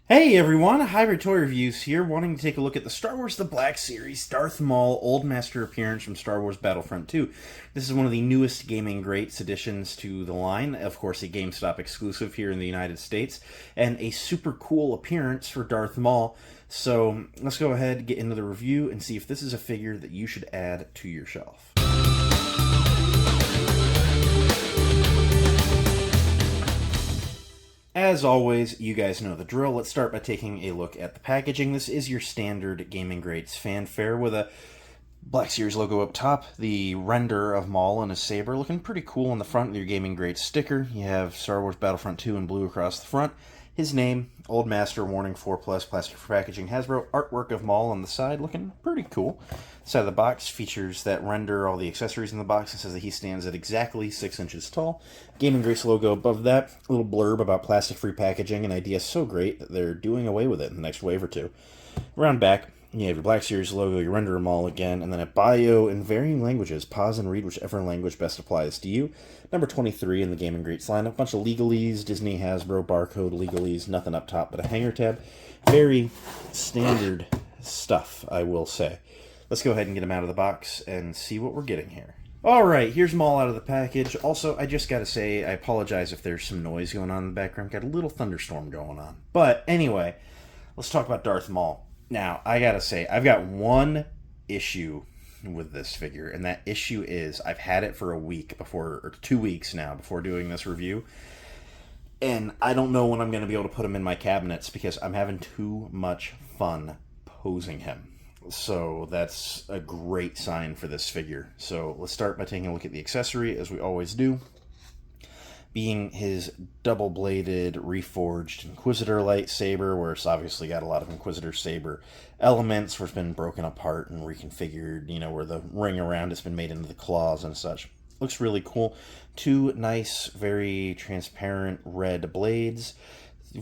Hey everyone, Hybrid Toy Reviews here, wanting to take a look at the Star Wars The Black Series Darth Maul Old Master appearance from Star Wars Battlefront 2. This is one of the newest gaming greats additions to the line, of course a GameStop exclusive here in the United States, and a super cool appearance for Darth Maul. So let's go ahead and get into the review and see if this is a figure that you should add to your shelf. As always, you guys know the drill. Let's start by taking a look at the packaging. This is your standard Gaming Greats fanfare with a Black Series logo up top, the render of Maul and his saber looking pretty cool on the front with your Gaming Greats sticker. You have Star Wars Battlefront 2 in blue across the front. His name, Old Master, Warning 4+, plastic for packaging, Hasbro, artwork of Maul on the side, looking pretty cool. The side of the box features that render, all the accessories in the box, and says that he stands at exactly 6 inches tall. Gaming Grace logo above that, a little blurb about plastic-free packaging, an idea so great that they're doing away with it in the next wave or two. Around back, you have your Black Series logo, your render them all again, and then a bio in varying languages. Pause and read whichever language best applies to you. Number 23 in the Gaming Greats lineup. A bunch of legalese, Disney, Hasbro, barcode legalese, nothing up top but a hanger tab. Very standard stuff, I will say. Let's go ahead and get them out of the box and see what we're getting here. Alright, here's Maul out of the package. Also, I just gotta say, I apologize if there's some noise going on in the background. Got a little thunderstorm going on. But anyway, let's talk about Darth Maul. Now, I gotta say, I've got one issue with this figure, and that issue is I've had it for a week before, or 2 weeks now, before doing this review, and I don't know when I'm going to be able to put him in my cabinets because I'm having too much fun posing him. So that's a great sign for this figure. So let's start by taking a look at the accessory, as we always do. Being his double-bladed, reforged Inquisitor lightsaber, where it's obviously got a lot of Inquisitor saber elements, where it's been broken apart and reconfigured, you know, where the ring around it's been made into the claws and such. Looks really cool. Two nice, very transparent red blades.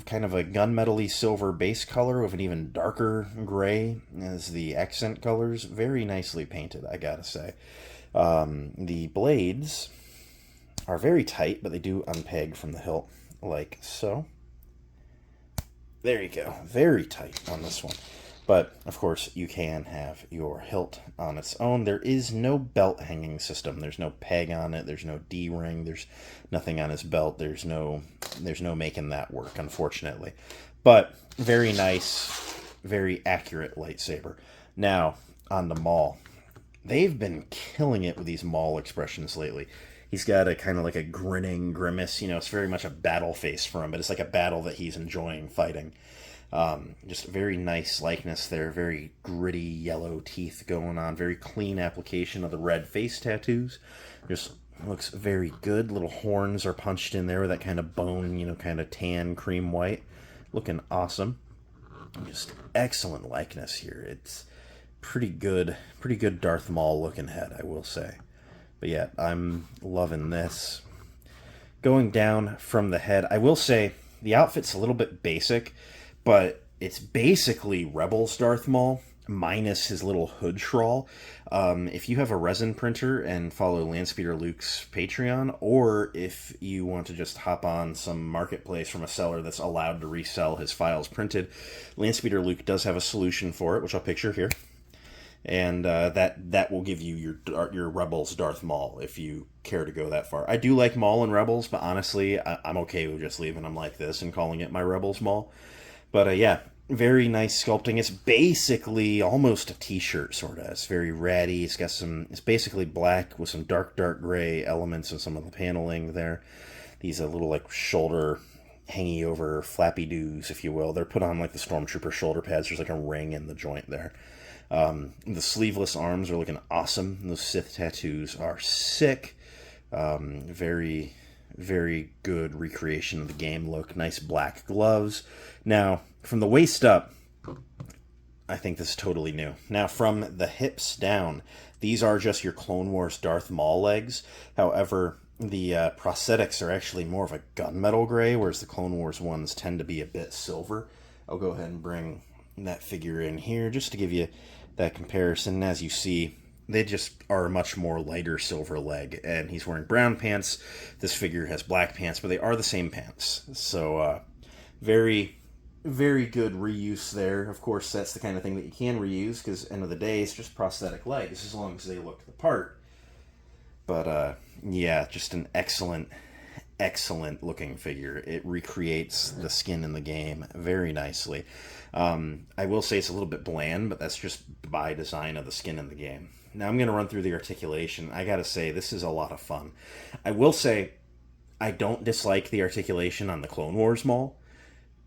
Kind of a gunmetal-y silver base color with an even darker gray as the accent colors. Very nicely painted, I gotta say. The blades are very tight, but they do unpeg from the hilt, like so. There you go. Very tight on this one. But, of course, you can have your hilt on its own. There is no belt hanging system. There's no peg on it. There's no D-ring. There's nothing on his belt. There's no making that work, unfortunately. But, very nice, very accurate lightsaber. Now, on the Maul. They've been killing it with these Maul expressions lately. He's got a kind of like a grinning grimace. You know, it's very much a battle face for him, but it's like a battle that he's enjoying fighting. Just very nice likeness there. Very gritty yellow teeth going on. Very clean application of the red face tattoos. Just looks very good. Little horns are punched in there with that kind of bone, you know, kind of tan cream white. Looking awesome. Just excellent likeness here. It's pretty good Darth Maul looking head, I will say. But yeah, I'm loving this. Going down from the head, I will say the outfit's a little bit basic, but it's basically Rebels Darth Maul minus his little hood shawl. If you have a resin printer and follow Landspeeder Luke's Patreon, or if you want to just hop on some marketplace from a seller that's allowed to resell his files printed, Landspeeder Luke does have a solution for it, which I'll picture here. And that will give you your Rebels Darth Maul if you care to go that far. I do like Maul and Rebels, but honestly, I'm okay with just leaving them like this and calling it my Rebels Maul. But yeah, very nice sculpting. It's basically almost a t-shirt, sort of. It's very ratty. It's got it's basically black with some dark gray elements in some of the paneling there. These are little like shoulder hangy over flappy doos, if you will. They're put on like the Stormtrooper shoulder pads. There's like a ring in the joint there. The sleeveless arms are looking awesome. Those Sith tattoos are sick. Very, very good recreation of the game look. Nice black gloves. Now, from the waist up, I think this is totally new. Now, from the hips down, these are just your Clone Wars Darth Maul legs. However, the prosthetics are actually more of a gunmetal gray, whereas the Clone Wars ones tend to be a bit silver. I'll go ahead and bring that figure in here just to give you that comparison. As you see, they just are a much more lighter silver leg, and he's wearing brown pants. This figure has black pants, but they are the same pants. So very very good reuse there. Of course, that's the kind of thing that you can reuse, because end of the day, it's just prosthetic legs, as long as they look the part. But, yeah, just an excellent, excellent looking figure. It recreates the skin in the game very nicely. I will say it's a little bit bland, but that's just by design of the skin in the game. Now I'm going to run through the articulation. I gotta say, this is a lot of fun. I will say, I don't dislike the articulation on the Clone Wars Maul,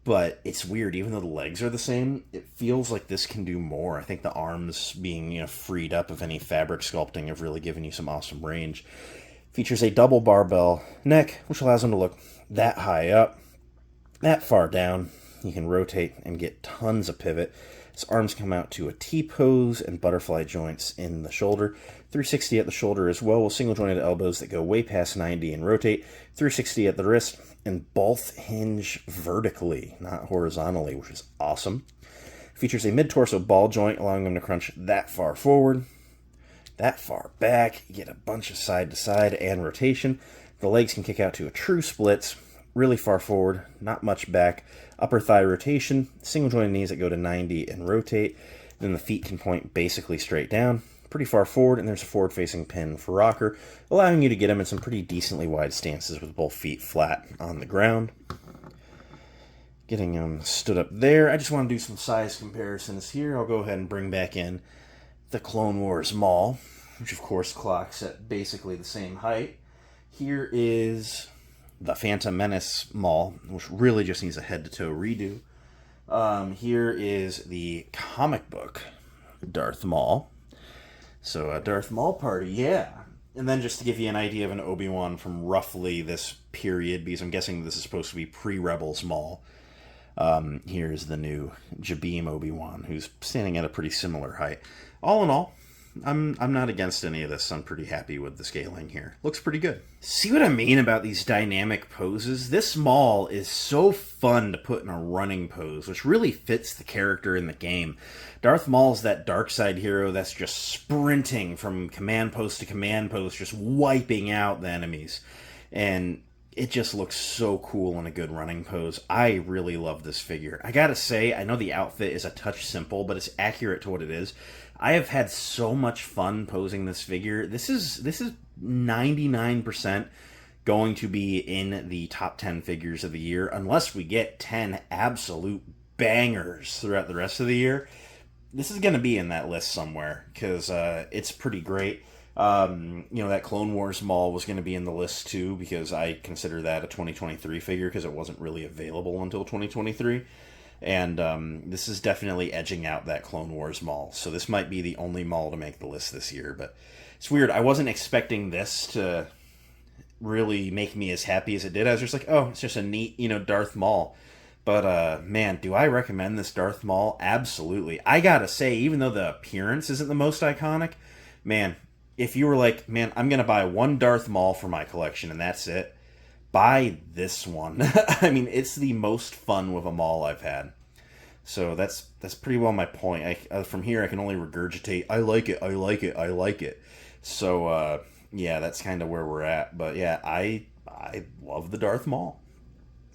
but it's weird. Even though the legs are the same, it feels like this can do more. I think the arms being, freed up of any fabric sculpting have really given you some awesome range. Features a double barbell neck, which allows him to look that high up, that far down. You can rotate and get tons of pivot. His arms come out to a T-pose and butterfly joints in the shoulder. 360 at the shoulder as well, with single-jointed elbows that go way past 90 and rotate. 360 at the wrist, and both hinge vertically, not horizontally, which is awesome. Features a mid-torso ball joint, allowing him to crunch that far forward, that far back. You get a bunch of side-to-side and rotation. The legs can kick out to a true splits, really far forward, not much back. Upper thigh rotation, single-jointed knees that go to 90 and rotate. Then the feet can point basically straight down, pretty far forward, and there's a forward-facing pin for rocker, allowing you to get him in some pretty decently wide stances with both feet flat on the ground. Getting him stood up there. I just want to do some size comparisons here. I'll go ahead and bring back in the Clone Wars Maul, which of course clocks at basically the same height. Here is the Phantom Menace Maul, which really just needs a head-to-toe redo. Here is the comic book Darth Maul. So, Darth Maul party, yeah. And then just to give you an idea of an Obi-Wan from roughly this period, because I'm guessing this is supposed to be pre-Rebels Maul. Here's the new Jabeam Obi-Wan, who's standing at a pretty similar height. All in all, I'm not against any of this. I'm pretty happy with the scaling here. Looks pretty good. See what I mean about these dynamic poses? This Maul is so fun to put in a running pose, which really fits the character in the game. Darth Maul's that dark side hero that's just sprinting from command post to command post, just wiping out the enemies. And it just looks so cool in a good running pose. I really love this figure. I gotta say, I know the outfit is a touch simple, but it's accurate to what it is. I have had so much fun posing this figure. This is 99% going to be in the top 10 figures of the year, unless we get 10 absolute bangers throughout the rest of the year. This is going to be in that list somewhere, because it's pretty great. That Clone Wars Maul was going to be in the list too, because I consider that a 2023 figure, because it wasn't really available until 2023. And this is definitely edging out that Clone Wars Maul. So this might be the only Maul to make the list this year. But it's weird. I wasn't expecting this to really make me as happy as it did. I was just like, oh, it's just a neat, Darth Maul. But, man, do I recommend this Darth Maul? Absolutely. I gotta say, even though the appearance isn't the most iconic, man, if you were like, man, I'm gonna buy one Darth Maul for my collection and that's it, buy this one. I mean, it's the most fun with a Maul I've had. So that's pretty well my point. From here, I can only regurgitate, I like it, I like it, I like it. So, yeah, that's kind of where we're at. But, yeah, I love the Darth Maul.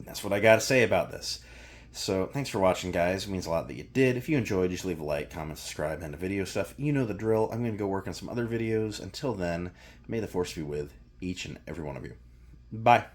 That's what I got to say about this. So, thanks for watching, guys. It means a lot that you did. If you enjoyed, just leave a like, comment, subscribe, and the video stuff. You know the drill. I'm going to go work on some other videos. Until then, may the Force be with each and every one of you. Bye.